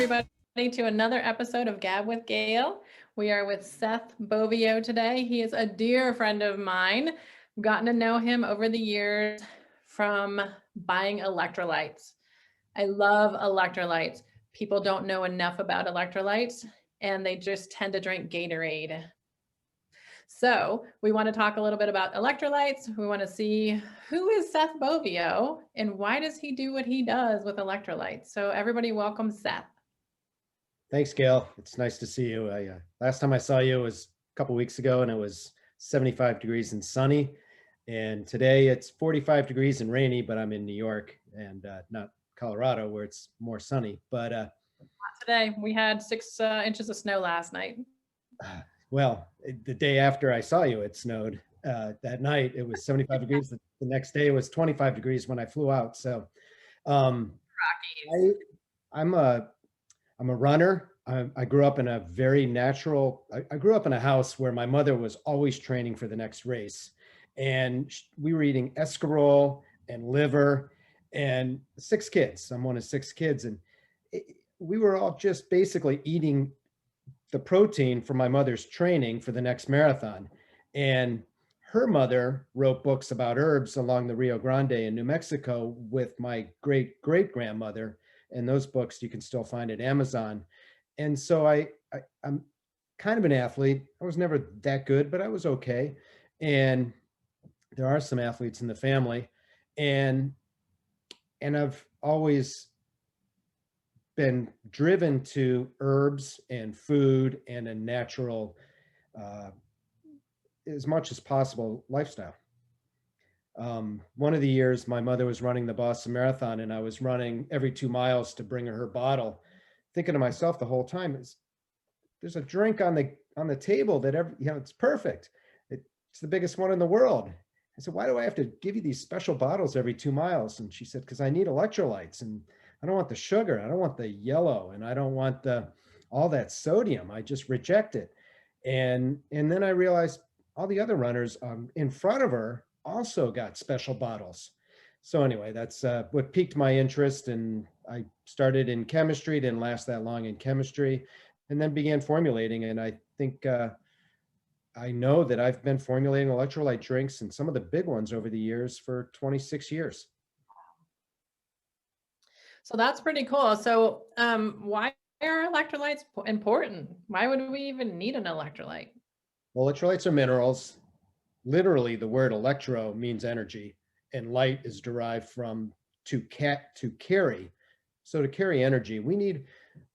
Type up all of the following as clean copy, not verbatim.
everybody to another episode of Gab with Gail. We are with Seth Bovio today. He is a dear friend of mine. I've gotten to know him over the years from buying electrolytes. I love electrolytes. People don't know enough about electrolytes and they just tend to drink Gatorade. So we want to talk a little bit about electrolytes. We want to see who is Seth Bovio and why does he do what he does with electrolytes. So everybody welcome Seth. Thanks, Gail. It's nice to see you. Last time I saw you was a couple weeks ago and it was 75 degrees and sunny. And today it's 45 degrees and rainy, but I'm in New York and not Colorado where it's more sunny. But today we had 6 inches of snow last night. Well, the day after I saw you, it snowed. That night it was 75 degrees. The next day it was 25 degrees when I flew out. So I'm a runner. I grew up in a very natural, I grew up in a house where my mother was always training for the next race. And we were eating escarole and liver and 6 kids. I'm one of 6 kids. And we were all just basically eating the protein for my mother's training for the next marathon. And her mother wrote books about herbs along the Rio Grande in New Mexico with my great-great-grandmother. And those books you can still find at Amazon. And so I'm kind of an athlete. I was never that good, but I was okay. And there are some athletes in the family. And I've always been driven to herbs and food and a natural, as much as possible, lifestyle. One of the years my mother was running the Boston Marathon and I was running every 2 miles to bring her bottle, thinking to myself the whole time, there's a drink on the table that it's perfect. It's the biggest one in the world. I said, why do I have to give you these special bottles every 2 miles? And she said, because I need electrolytes and I don't want the sugar. I don't want the yellow and I don't want all that sodium. I just reject it. And then I realized all the other runners in front of her also got special bottles. So anyway, that's what piqued my interest. And I started in chemistry, didn't last that long in chemistry, and then began formulating. And I think I know that I've been formulating electrolyte drinks and some of the big ones over the years for 26 years. So that's pretty cool. So why are electrolytes important? Why would we even need an electrolyte? Well, electrolytes are minerals. Literally, the word electro means energy, and light is derived from to carry. So to carry energy, we need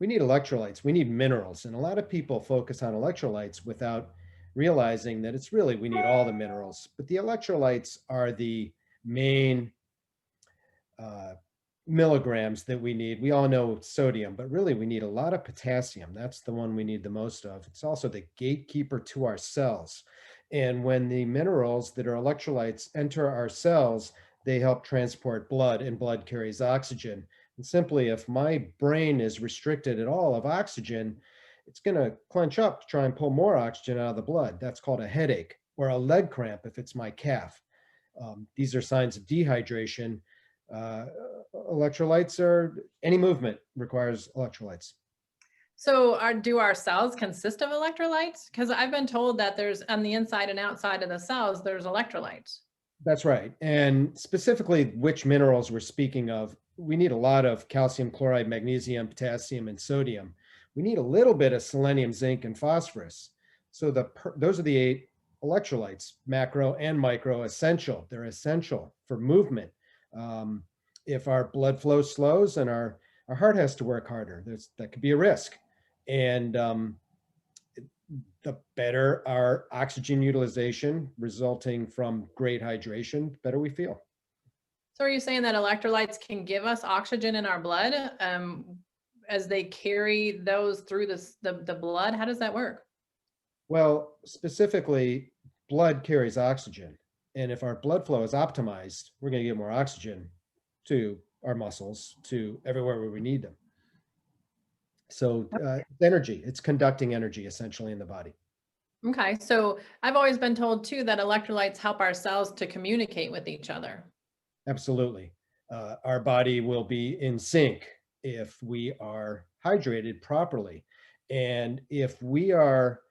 electrolytes. We need minerals, and a lot of people focus on electrolytes without realizing that it's really we need all the minerals. But the electrolytes are the main milligrams that we need. We all know sodium, but really we need a lot of potassium. That's the one we need the most of. It's also the gatekeeper to our cells. And when the minerals that are electrolytes enter our cells, they help transport blood, and blood carries oxygen. And simply, if my brain is restricted at all of oxygen, it's going to clench up to try and pull more oxygen out of the blood. That's called a headache, or a leg cramp if it's my calf. These are signs of dehydration. Electrolytes any movement requires electrolytes. So do our cells consist of electrolytes? Because I've been told that there's on the inside and outside of the cells, there's electrolytes. That's right. And specifically which minerals we're speaking of, we need a lot of calcium chloride, magnesium, potassium, and sodium. We need a little bit of selenium, zinc, and phosphorus. So those are the 8 electrolytes, macro and micro, essential. They're essential for movement. If our blood flow slows and our heart has to work harder, that could be a risk. And the better our oxygen utilization resulting from great hydration, the better we feel. So are you saying that electrolytes can give us oxygen in our blood as they carry those through the blood? How does that work? Well, specifically, blood carries oxygen. And if our blood flow is optimized, we're going to get more oxygen to our muscles, to everywhere where we need them. So energy, it's conducting energy essentially in the body. Okay, so I've always been told too that electrolytes help our cells to communicate with each other. Absolutely. Our body will be in sync if we are hydrated properly. And if we are,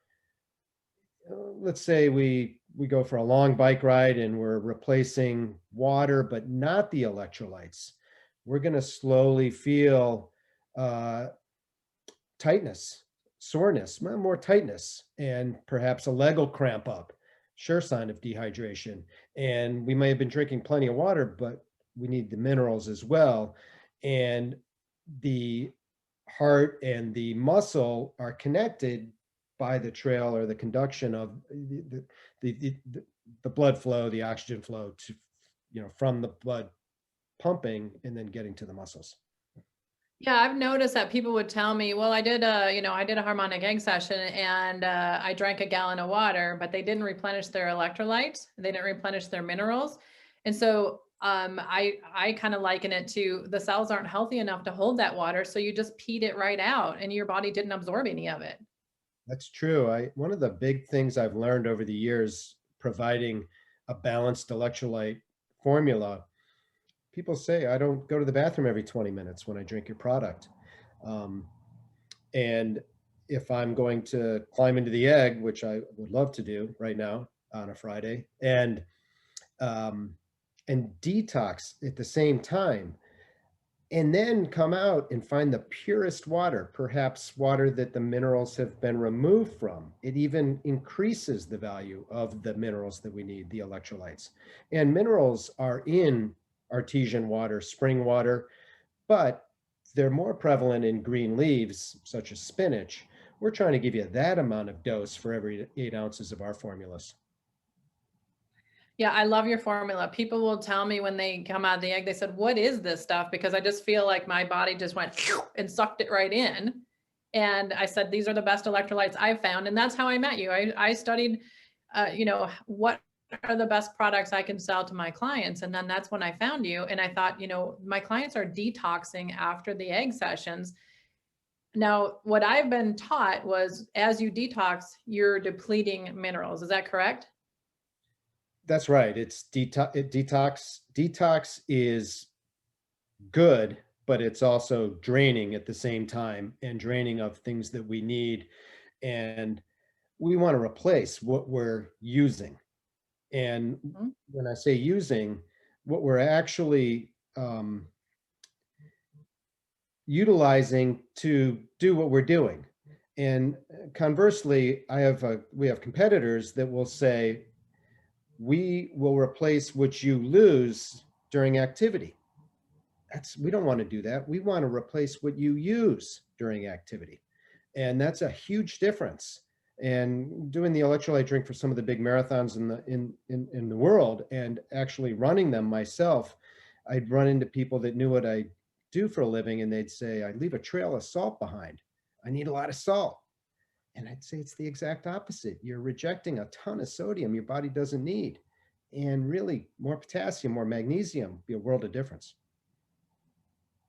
let's say we go for a long bike ride and we're replacing water, but not the electrolytes, we're going to slowly feel uh, tightness, soreness, more tightness, and perhaps a leg will cramp up. Sure sign of dehydration. And we may have been drinking plenty of water, but we need the minerals as well. And the heart and the muscle are connected by the trail or the conduction of the blood flow, the oxygen flow to, from the blood pumping and then getting to the muscles. Yeah, I've noticed that people would tell me, well, I did a harmonic egg session and I drank a gallon of water, but they didn't replenish their electrolytes. They didn't replenish their minerals. And so I kind of liken it to the cells aren't healthy enough to hold that water. So you just peed it right out and your body didn't absorb any of it. That's true. One of the big things I've learned over the years providing a balanced electrolyte formula, people say I don't go to the bathroom every 20 minutes when I drink your product. Um, and if I'm going to climb into the egg, which I would love to do right now on a Friday, um, and detox at the same time, and then come out and find the purest water, perhaps water that the minerals have been removed from. It even increases the value of the minerals that we need, the electrolytes. And minerals are in artesian water, spring water, but they're more prevalent in green leaves, such as spinach. We're trying to give you that amount of dose for every 8 ounces of our formulas. Yeah, I love your formula. People will tell me when they come out of the egg, they said, what is this stuff? Because I just feel like my body just went and sucked it right in. And I said, these are the best electrolytes I've found. And that's how I met you. I studied, what are the best products I can sell to my clients. And then that's when I found you. And I thought, my clients are detoxing after the egg sessions. Now, what I've been taught was as you detox, you're depleting minerals. Is that correct? That's right. It's detox. Detox is good, but it's also draining at the same time, and draining of things that we need. And we want to replace what we're using. And Mhm. when I say using, what we're actually utilizing to do what we're doing. And conversely, we have competitors that will say, we will replace what you lose during activity. We don't want to do that. We want to replace what you use during activity. And that's a huge difference. And doing the electrolyte drink for some of the big marathons in the world, and actually running them myself, I'd run into people that knew what I do for a living, and they'd say, I leave a trail of salt behind. I need a lot of salt. And I'd say it's the exact opposite. You're rejecting a ton of sodium your body doesn't need. And really, more potassium, more magnesium, be a world of difference.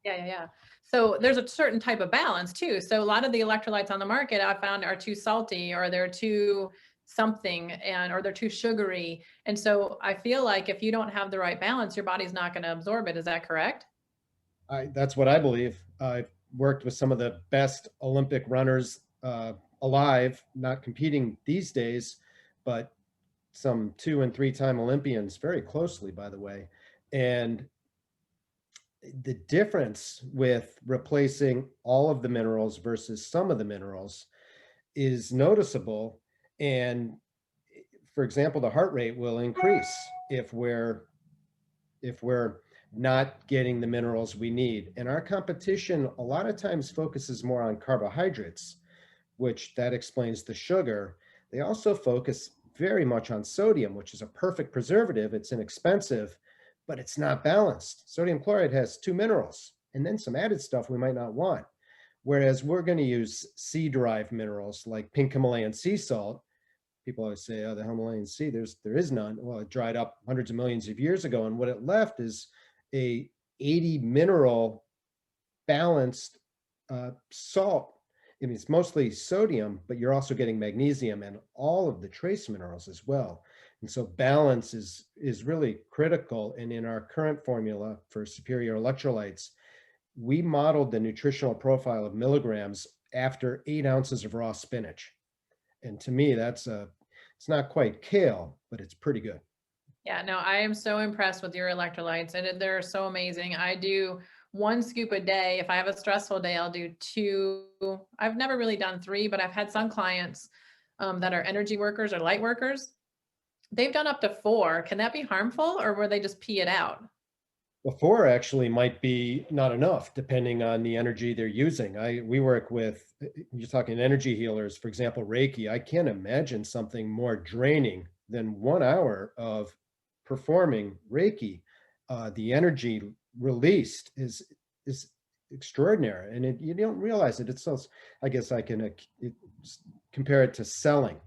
Yeah. So there's a certain type of balance too. So a lot of the electrolytes on the market I found are too salty or they're too something or they're too sugary. And so I feel like if you don't have the right balance, your body's not going to absorb it. Is that correct? That's what I believe. I've worked with some of the best Olympic runners alive, not competing these days, but some 2 and 3 time Olympians very closely, by the way. And the difference with replacing all of the minerals versus some of the minerals is noticeable. And for example, the heart rate will increase if we're not getting the minerals we need. And our competition a lot of times focuses more on carbohydrates, which that explains the sugar. They also focus very much on sodium, which is a perfect preservative. It's inexpensive, but it's not balanced. Sodium chloride has 2 minerals and then some added stuff we might not want. Whereas we're going to use sea-derived minerals like pink Himalayan sea salt. People always say, oh, the Himalayan sea, there is none. Well, it dried up hundreds of millions of years ago, and what it left is a 80 mineral balanced salt. I mean, it's mostly sodium, but you're also getting magnesium and all of the trace minerals as well. And so balance is really critical. And in our current formula for Superieur Electrolytes, we modeled the nutritional profile of milligrams after 8 ounces of raw spinach. And to me, it's not quite kale, but it's pretty good. Yeah, no, I am so impressed with your electrolytes and they're so amazing. I do 1 scoop a day. If I have a stressful day, I'll do 2. I've never really done 3, but I've had some clients that are energy workers or light workers. They've done up to 4. Can that be harmful or were they just pee it out? Well, 4 actually might be not enough, depending on the energy they're using. We work with, you're talking energy healers, for example, Reiki. I can't imagine something more draining than 1 hour of performing Reiki. The energy released is extraordinary, and you don't realize it. It's so, I guess I can compare it to selling.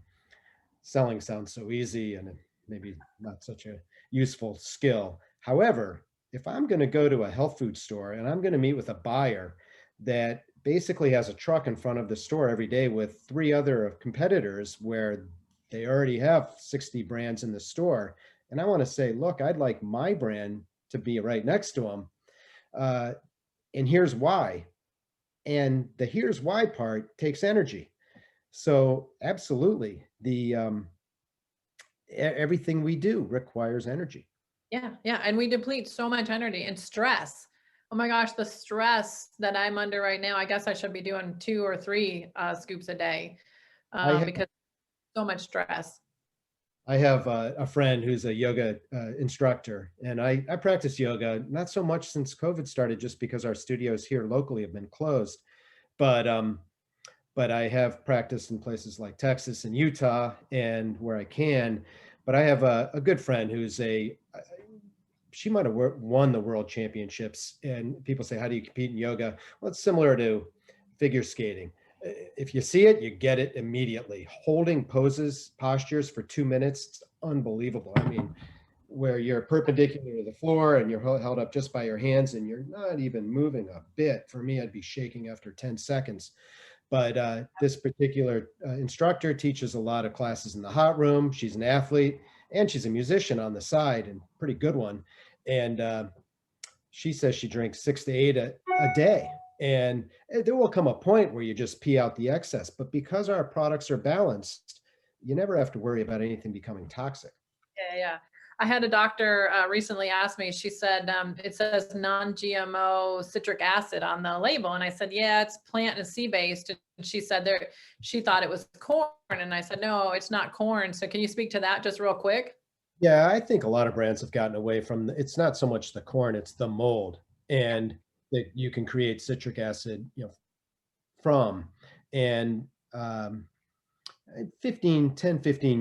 Selling sounds so easy and maybe not such a useful skill. However, if I'm going to go to a health food store and I'm going to meet with a buyer that basically has a truck in front of the store every day with 3 other competitors where they already have 60 brands in the store, and I want to say, look, I'd like my brand to be right next to them. And here's why. And the here's why part takes energy. So absolutely, everything we do requires energy. Yeah, yeah, and we deplete so much energy and stress. Oh my gosh, the stress that I'm under right now, I guess I should be doing 2 or 3 scoops a day I have because so much stress. I have a friend who's a yoga instructor, and I practice yoga not so much since COVID started, just because our studios here locally have been closed. But but I have practiced in places like Texas and Utah, and where I can. But I have a good friend who's she might have won the world championships. And people say, how do you compete in yoga? Well, it's similar to figure skating. If you see it, you get it immediately. Holding poses, postures for 2 minutes, it's unbelievable. I mean, where you're perpendicular to the floor and you're held up just by your hands and you're not even moving a bit. For me, I'd be shaking after 10 seconds. But this particular instructor teaches a lot of classes in the hot room. She's an athlete and she's a musician on the side, and pretty good one. And she says she drinks 6 to 8 a day. And there will come a point where you just pee out the excess. But because our products are balanced, you never have to worry about anything becoming toxic. Yeah, yeah. I had a doctor recently ask me, she said, it says non-GMO citric acid on the label. And I said, yeah, it's plant and sea based. And she said she thought it was corn. And I said, no, it's not corn. So can you speak to that just real quick? Yeah, I think a lot of brands have gotten away from it's not so much the corn, it's the mold, and that you can create citric acid, from. And 15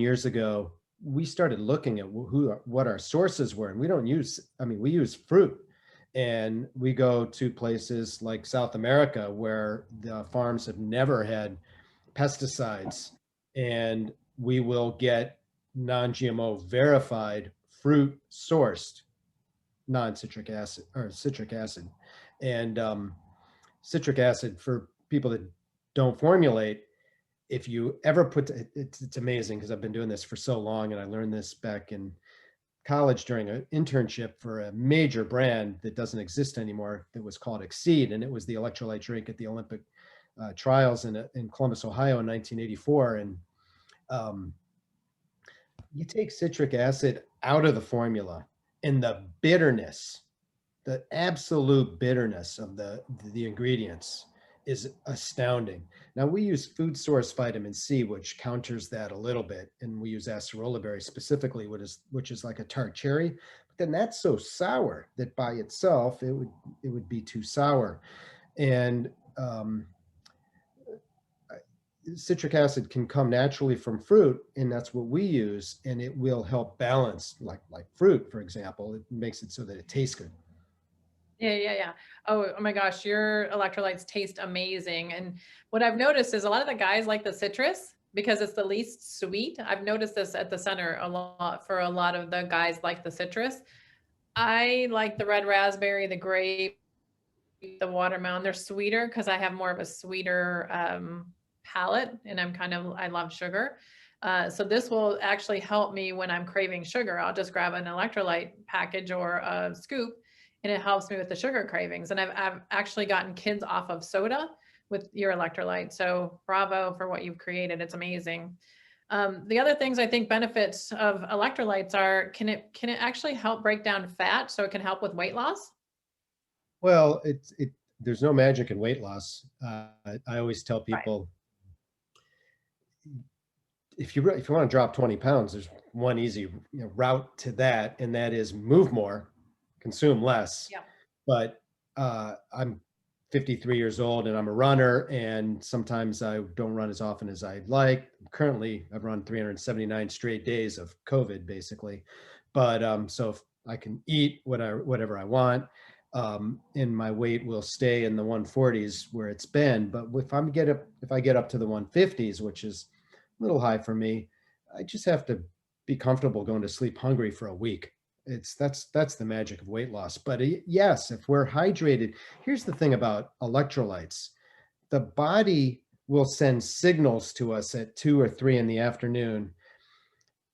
years ago, we started looking at what our sources were, and we don't use, I mean, we use fruit, and we go to places like South America where the farms have never had pesticides, and we will get non-GMO verified fruit sourced non-citric acid or citric acid. And citric acid, for people that don't formulate, if you ever it's amazing because I've been doing this for so long, and I learned this back in college during an internship for a major brand that doesn't exist anymore that was called Exceed, and it was the electrolyte drink at the Olympic trials in Columbus, Ohio in 1984. And um, you take citric acid out of the formula, and the bitterness, the absolute bitterness of the ingredients is astounding. Now, we use food source vitamin C, which counters that a little bit, and we use acerola berry specifically, which is like a tart cherry. But then that's so sour that by itself it would be too sour. And citric acid can come naturally from fruit, and that's what we use, and it will help balance, like fruit, for example. It makes it so that it tastes good. Yeah, yeah, yeah. Oh my gosh, your electrolytes taste amazing. And what I've noticed is a lot of the guys like the citrus because it's the least sweet. I've noticed this at the center a lot for a lot of the guys like the citrus. I like the red raspberry, the grape, the watermelon. They're sweeter because I have more of a sweeter palate and I love sugar. So this will actually help me when I'm craving sugar. I'll just grab an electrolyte package or a scoop and it helps me with the sugar cravings. And I've actually gotten kids off of soda with your electrolyte. So bravo for what you've created. It's amazing. The other things I think benefits of electrolytes are, can it actually help break down fat so it can help with weight loss? Well, there's no magic in weight loss. I always tell Right. people, if you want to drop 20 pounds, there's one easy route to that, and that is move more, consume less. Yeah. But I'm 53 years old and I'm a runner, and sometimes I don't run as often as I'd like. Currently, I've run 379 straight days of COVID, basically. But so if I can eat whatever I want, and my weight will stay in the 140s where it's been. But if I get up to the 150s, which is a little high for me, I just have to be comfortable going to sleep hungry for a week. That's the magic of weight loss. But yes, if we're hydrated, here's the thing about electrolytes. The body will send signals to us at 2 or 3 in the afternoon,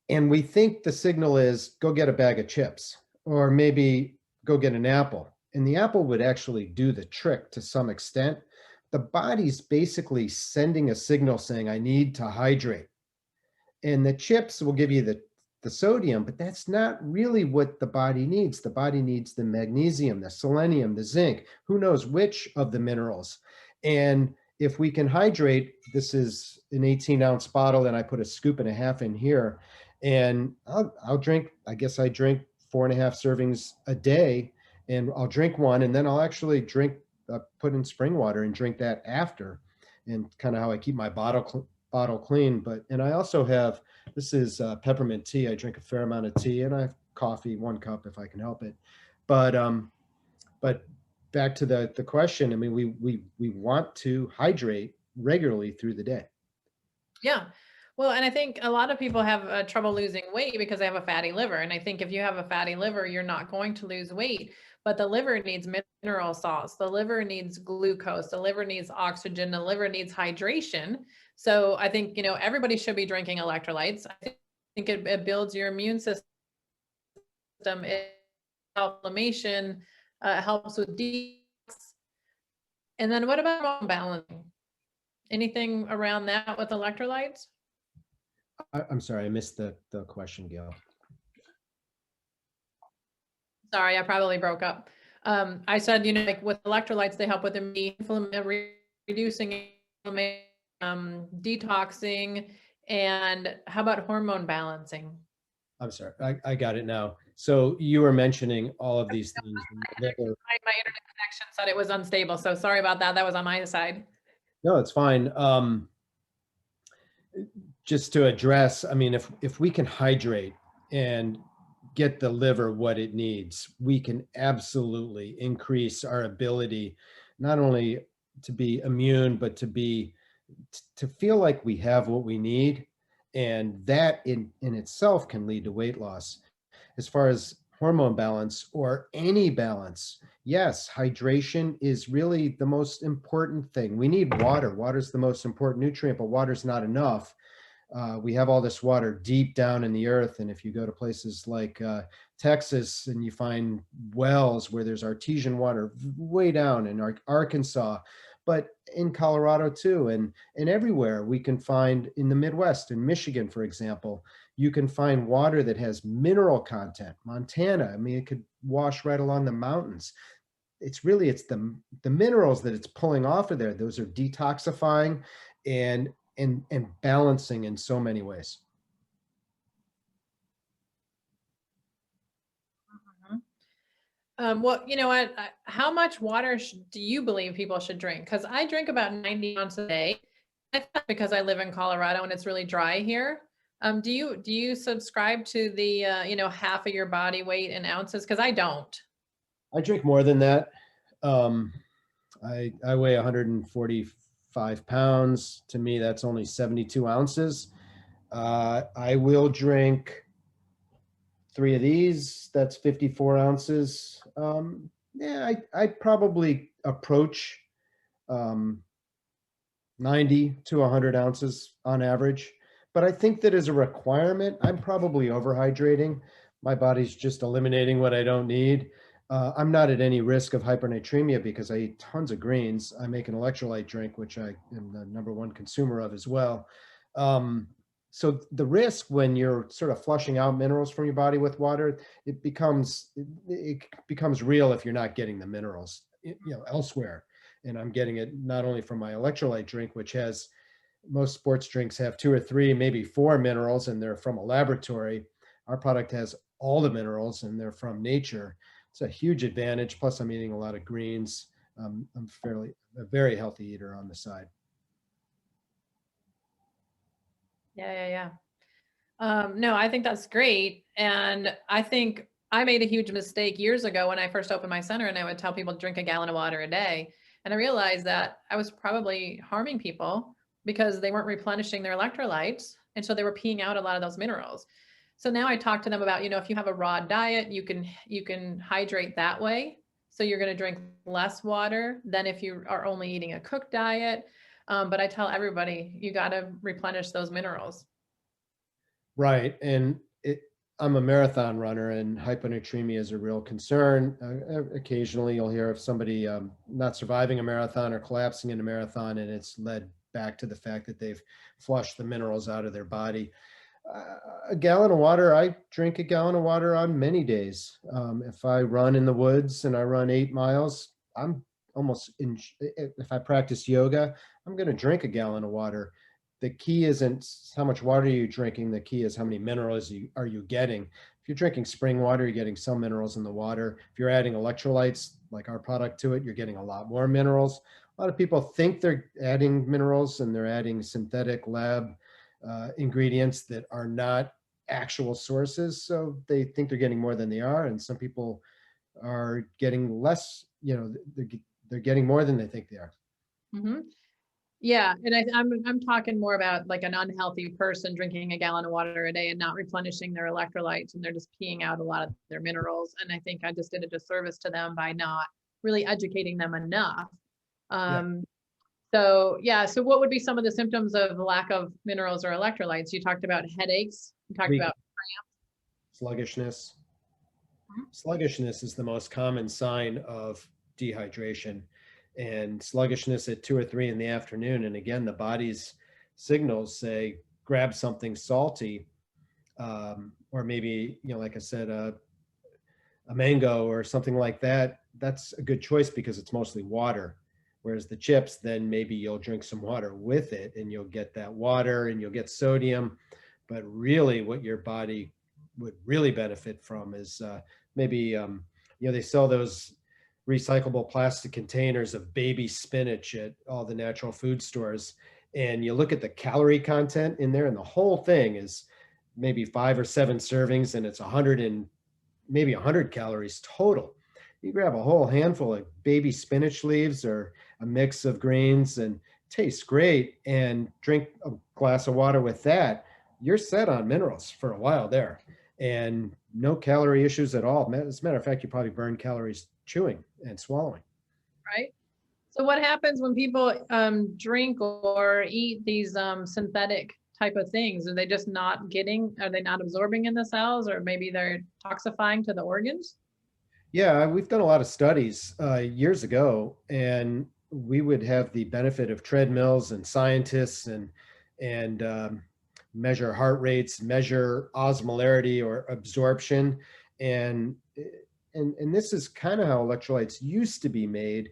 and we think the signal is go get a bag of chips or maybe go get an apple. And the apple would actually do the trick to some extent. The body's basically sending a signal saying, I need to hydrate. And the chips will give you the sodium, but that's not really what the body needs. The body needs the magnesium, the selenium, the zinc, who knows which of the minerals. And if we can hydrate, this is an 18-ounce bottle, and I put a scoop and a half in here. And I'll drink, I guess I drink 4.5 servings a day, and I'll drink one, and then I'll actually put in spring water and drink that after, and kind of how I keep my bottle clean. And I also have, this is peppermint tea. I drink a fair amount of tea, and I have coffee, 1 cup if I can help it. But back to the question, I mean, we want to hydrate regularly through the day. Yeah. Well, and I think a lot of people have trouble losing weight because they have a fatty liver. And I think if you have a fatty liver, you're not going to lose weight. But the liver needs mineral salts. The liver needs glucose. The liver needs oxygen. The liver needs hydration. So I think, everybody should be drinking electrolytes. I think it builds your immune system. It inflammation, helps with detox. And then what about hormone balancing? Anything around that with electrolytes? I'm sorry, I missed the question, Gail. Sorry, I probably broke up. I said, like with electrolytes, they help with reducing detoxing, and how about hormone balancing? I'm sorry, I got it now. So you were mentioning all of these things. My internet connection said it was unstable, so sorry about that. That was on my side. No, it's fine. Just to address, I mean, if we can hydrate and get the liver what it needs, we can absolutely increase our ability not only to be immune, but to feel like we have what we need. And that in itself can lead to weight loss. As far as hormone balance or any balance, yes, hydration is really the most important thing. We need water. Water's the most important nutrient, but water's not enough. We have all this water deep down in the earth. And if you go to places like Texas and you find wells where there's artesian water way down in Arkansas, but in Colorado too, and everywhere we can find in the Midwest, in Michigan, for example, you can find water that has mineral content. Montana, I mean, it could wash right along the mountains. It's the minerals that it's pulling off of there. Those are detoxifying and balancing in so many ways. Well, you know what? How much water do you believe people should drink? Because I drink about 90 ounces a day. That's because I live in Colorado and it's really dry here. Do you subscribe to the half of your body weight in ounces? Because I don't. I drink more than that. I weigh 145 pounds. To me, that's only 72 ounces. I will drink 3 of these. That's 54 ounces. Yeah, I probably approach 90 to 100 ounces on average. But I think that as a requirement, I'm probably overhydrating. My body's just eliminating what I don't need. I'm not at any risk of hypernatremia because I eat tons of greens. I make an electrolyte drink, which I am the #1 consumer of as well. Um, so the risk when you're sort of flushing out minerals from your body with water, it becomes real if you're not getting the minerals, elsewhere. And I'm getting it not only from my electrolyte drink, which has most sports drinks have 2 or 3, maybe 4 minerals, and they're from a laboratory. Our product has all the minerals, and they're from nature. It's a huge advantage. Plus, I'm eating a lot of greens. I'm a very healthy eater on the side. Yeah, yeah, yeah. No, I think that's great. And I think I made a huge mistake years ago when I first opened my center and I would tell people to drink a gallon of water a day. And I realized that I was probably harming people because they weren't replenishing their electrolytes. And so they were peeing out a lot of those minerals. So now I talk to them about, if you have a raw diet, you can hydrate that way. So you're going to drink less water than if you are only eating a cooked diet. But I tell everybody, you got to replenish those minerals. Right. And I'm a marathon runner, and hyponatremia is a real concern. Occasionally, you'll hear of somebody not surviving a marathon or collapsing in a marathon, and it's led back to the fact that they've flushed the minerals out of their body. A gallon of water, I drink a gallon of water on many days. If I run in the woods and I run 8 miles, I'm if I practice yoga, I'm going to drink a gallon of water. The key isn't how much water you're drinking. The key is how many minerals are you getting. If you're drinking spring water, you're getting some minerals in the water. If you're adding electrolytes like our product to it, you're getting a lot more minerals. A lot of people think they're adding minerals, and they're adding synthetic lab ingredients that are not actual sources. So they think they're getting more than they are. And some people are getting less, they're getting more than they think they are. Mm-hmm. Yeah, and I'm talking more about like an unhealthy person drinking a gallon of water a day and not replenishing their electrolytes, and they're just peeing out a lot of their minerals. And I think I just did a disservice to them by not really educating them enough. Yeah. So yeah, so what would be some of the symptoms of lack of minerals or electrolytes? You talked about headaches. You talked Weak about sluggishness. Sluggishness is the most common sign of dehydration, and sluggishness at 2 or 3 in the afternoon. And again, the body's signals say, grab something salty, or maybe, like I said, a mango or something like that. That's a good choice because it's mostly water. Whereas the chips, then maybe you'll drink some water with it and you'll get that water and you'll get sodium. But really, what your body would really benefit from is maybe, they sell those recyclable plastic containers of baby spinach at all the natural food stores. And you look at the calorie content in there, and the whole thing is maybe 5 or 7 servings, and it's 100 and maybe 100 calories total. You grab a whole handful of baby spinach leaves or a mix of greens, and tastes great, and drink a glass of water with that, you're set on minerals for a while there, and no calorie issues at all. As a matter of fact, you probably burn calories chewing and swallowing. right. So what happens when people drink or eat these synthetic type of things? Are they just not getting, are they not absorbing in the cells, or maybe they're toxifying to the organs? Yeah, we've done a lot of studies years ago, and we would have the benefit of treadmills and scientists, and measure heart rates, measure osmolarity or absorption, and and this is kind of how electrolytes used to be made.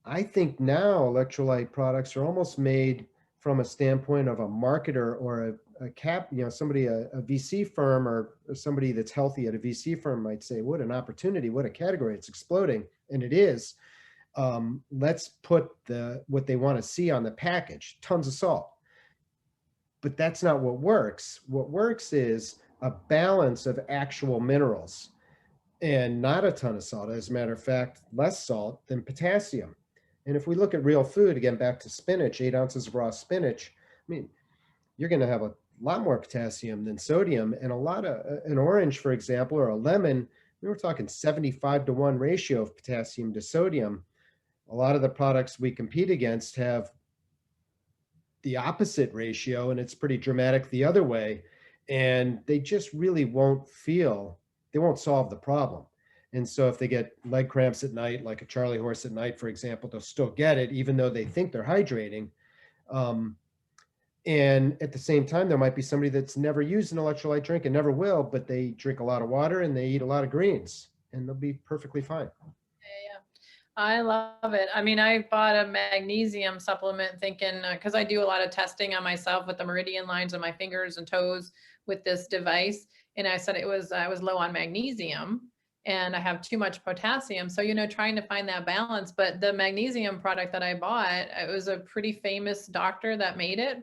I think now electrolyte products are almost made from a standpoint of a marketer or a cap, somebody, a VC firm, or somebody that's healthy at a VC firm might say, what an opportunity, what a category, it's exploding. And it is. Let's put what they want to see on the package, tons of salt. But that's not what works. What works is a balance of actual minerals and not a ton of salt. As a matter of fact, less salt than potassium. And if we look at real food, again, back to spinach, 8 ounces of raw spinach, I mean, you're going to have a lot more potassium than sodium. And a lot of an orange, for example, or a lemon, we were talking 75-to-1 ratio of potassium to sodium. A lot of the products we compete against have the opposite ratio, and it's pretty dramatic the other way. And they just really they won't solve the problem. And so if they get leg cramps at night, like a Charlie horse at night, for example, they'll still get it, even though they think they're hydrating. And at the same time, there might be somebody that's never used an electrolyte drink and never will, but they drink a lot of water and they eat a lot of greens, and they'll be perfectly fine. Yeah, I love it. I mean, I bought a magnesium supplement thinking, because I do a lot of testing on myself with the meridian lines on my fingers and toes with this device. And I said I was low on magnesium and I have too much potassium. So, trying to find that balance. But the magnesium product that I bought, it was a pretty famous doctor that made it.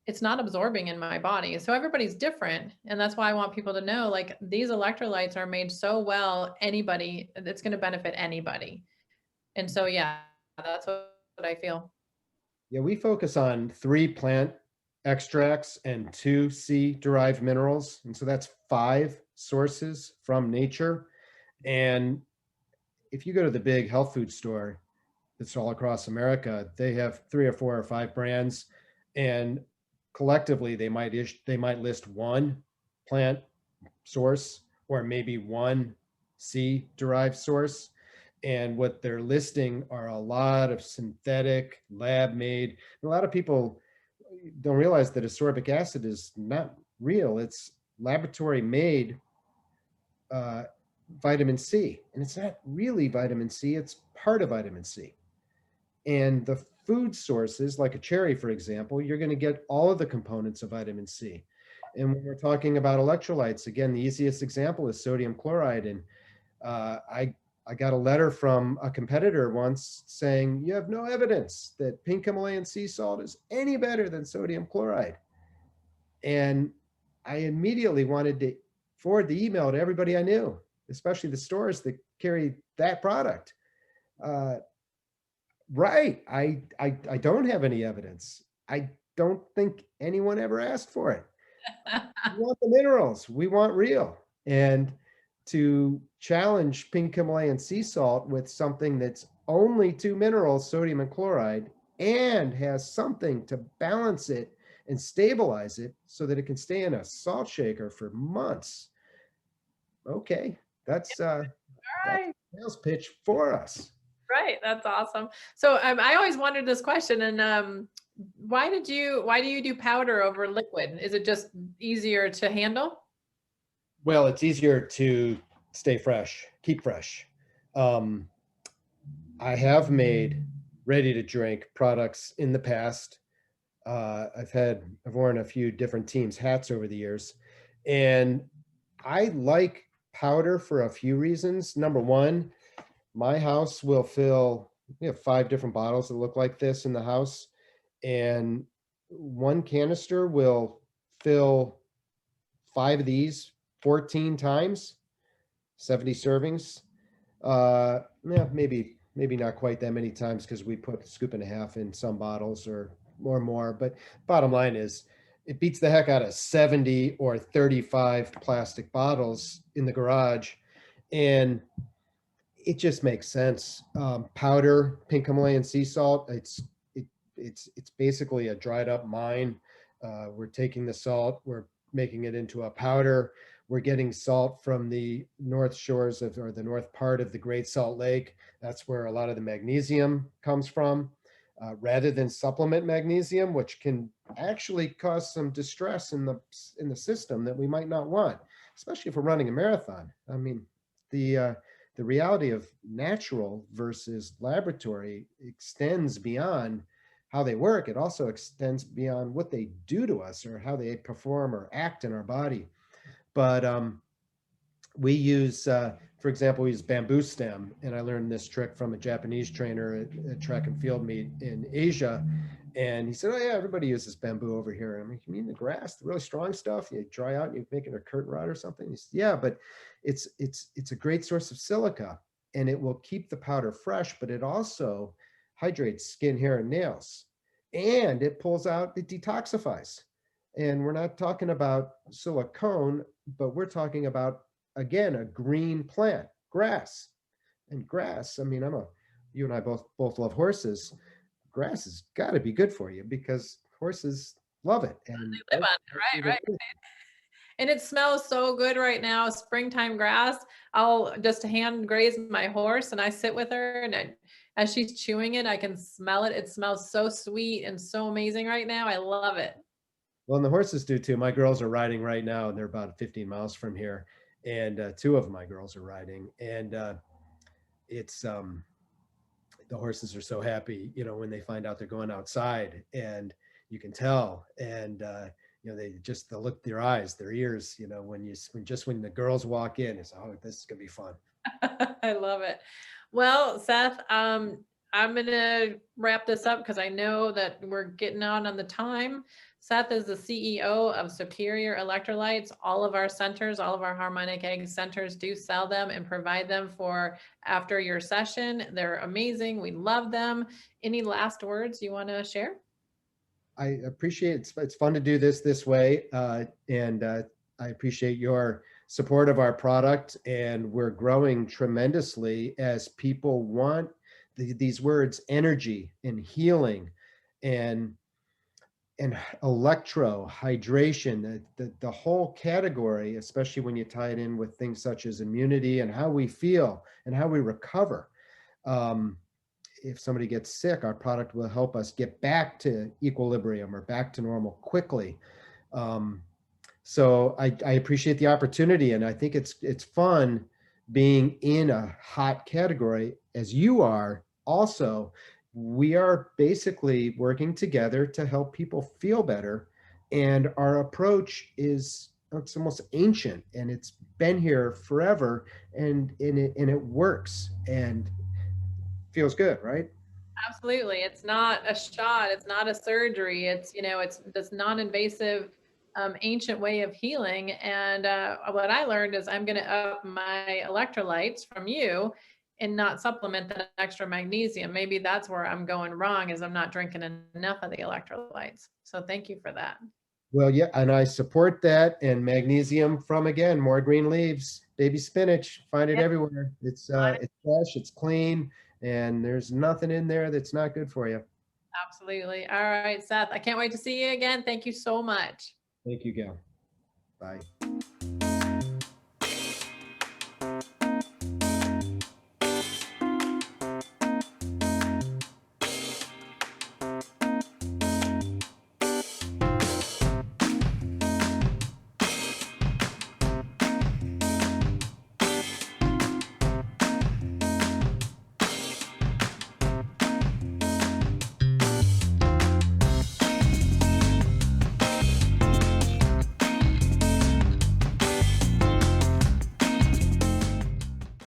It's not absorbing in my body. So everybody's different. And that's why I want people to know, like, these electrolytes are made so well, it's going to benefit anybody. And so, yeah, that's what I feel. Yeah, we focus on 3 plant extracts and 2 sea-derived minerals. And so that's 5 sources from nature. And if you go to the big health food store that's all across America, they have 3 or 4 or 5 brands, and collectively they might list 1 plant source or maybe 1 sea-derived source. And what they're listing are a lot of synthetic, lab-made. A lot of people don't realize that ascorbic acid is not real. It's laboratory-made vitamin C, and it's not really vitamin C. It's part of vitamin C. And the food sources, like a cherry, for example, you're going to get all of the components of vitamin C. And when we're talking about electrolytes, again, the easiest example is sodium chloride. And I got a letter from a competitor once saying, you have no evidence that pink Himalayan sea salt is any better than sodium chloride. And I immediately wanted to forward the email to everybody I knew, especially the stores that carry that product. Right. I don't have any evidence. I don't think anyone ever asked for it. We want the minerals. We want real. And to challenge pink Himalayan sea salt with something that's only 2 minerals, sodium and chloride, and has something to balance it and stabilize it so that it can stay in a salt shaker for months. Okay, that's a sales pitch for us. Right. That's awesome. So I always wondered this question, and why do you do powder over liquid? Is it just easier to handle? Well, it's easier to stay fresh, keep fresh. I have made ready to drink products in the past. I've worn a few different teams' hats over the years, and I like powder for a few reasons. Number one, my house will fill, we have 5 different bottles that look like this in the house, and 1 canister will fill 5 of these 14 times, 70 servings. Yeah, maybe not quite that many times because we put a scoop and a half in some bottles or more. But bottom line is, it beats the heck out of 70 or 35 plastic bottles in the garage, and it just makes sense. Powder, pink Himalayan sea salt. It's basically a dried up mine. We're taking the salt, we're making it into a powder. We're getting salt from the north shores or the north part of the Great Salt Lake. That's where a lot of the magnesium comes from. Rather than supplement magnesium, which can actually cause some distress in the system that we might not want, especially if we're running a marathon. I mean, the reality of natural versus laboratory extends beyond how they work. It also extends beyond what they do to us or how they perform or act in our body. But we use, for example, we use bamboo stem, and I learned this trick from a Japanese trainer at a track and field meet in Asia. And he said, "Oh yeah, everybody uses bamboo over here." And I'm like, "You mean the grass, the really strong stuff? You dry out and you make it a curtain rod or something?" He said, "Yeah, but it's a great source of silica, and it will keep the powder fresh, but it also hydrates skin, hair, and nails, and it detoxifies." And we're not talking about silicone, but we're talking about, again, a green plant, grass. And grass, I mean, you and I both love horses. Grass has got to be good for you because horses love it. And They live on it, right? And it smells so good right now, springtime grass. I'll just hand graze my horse and I sit with her and as she's chewing it, I can smell it. It smells so sweet and so amazing right now. I love it. Well, and the horses do too. My girls are riding right now, and they're about 15 miles from here. And two of my girls are riding, and it's the horses are so happy, when they find out they're going outside, and you can tell. And they just the look, their eyes, their ears, when the girls walk in, it's, oh, this is gonna be fun. I love it. Well, Seth, I'm going to wrap this up because I know that we're getting on the time. Seth is the CEO of Superior Electrolytes. All of our centers, all of our harmonic egg centers do sell them and provide them for after your session. They're amazing. We love them. Any last words you want to share? I appreciate it's fun to do this way, and I appreciate your support of our product, and we're growing tremendously as people want these words, energy and healing, and electro hydration, the whole category, especially when you tie it in with things such as immunity and how we feel and how we recover. If somebody gets sick, our product will help us get back to equilibrium or back to normal quickly. So I appreciate the opportunity, and I think it's fun being in a hot category as you are. Also, we are basically working together to help people feel better, and our approach is, it's almost ancient, and it's been here forever, and it works and feels good, right? Absolutely. It's not a shot. It's not a surgery. It's this non-invasive, ancient way of healing. And what I learned is I'm going to up my electrolytes from you and not supplement that extra magnesium. Maybe that's where I'm going wrong is I'm not drinking enough of the electrolytes. So thank you for that. Well, yeah, and I support that. And magnesium from, again, more green leaves, baby spinach, find it Yeah, everywhere. It's fresh, it's clean, and there's nothing in there that's not good for you. absolutely. All right, Seth, I can't wait to see you again. Thank you so much. Thank you, Gail. Bye.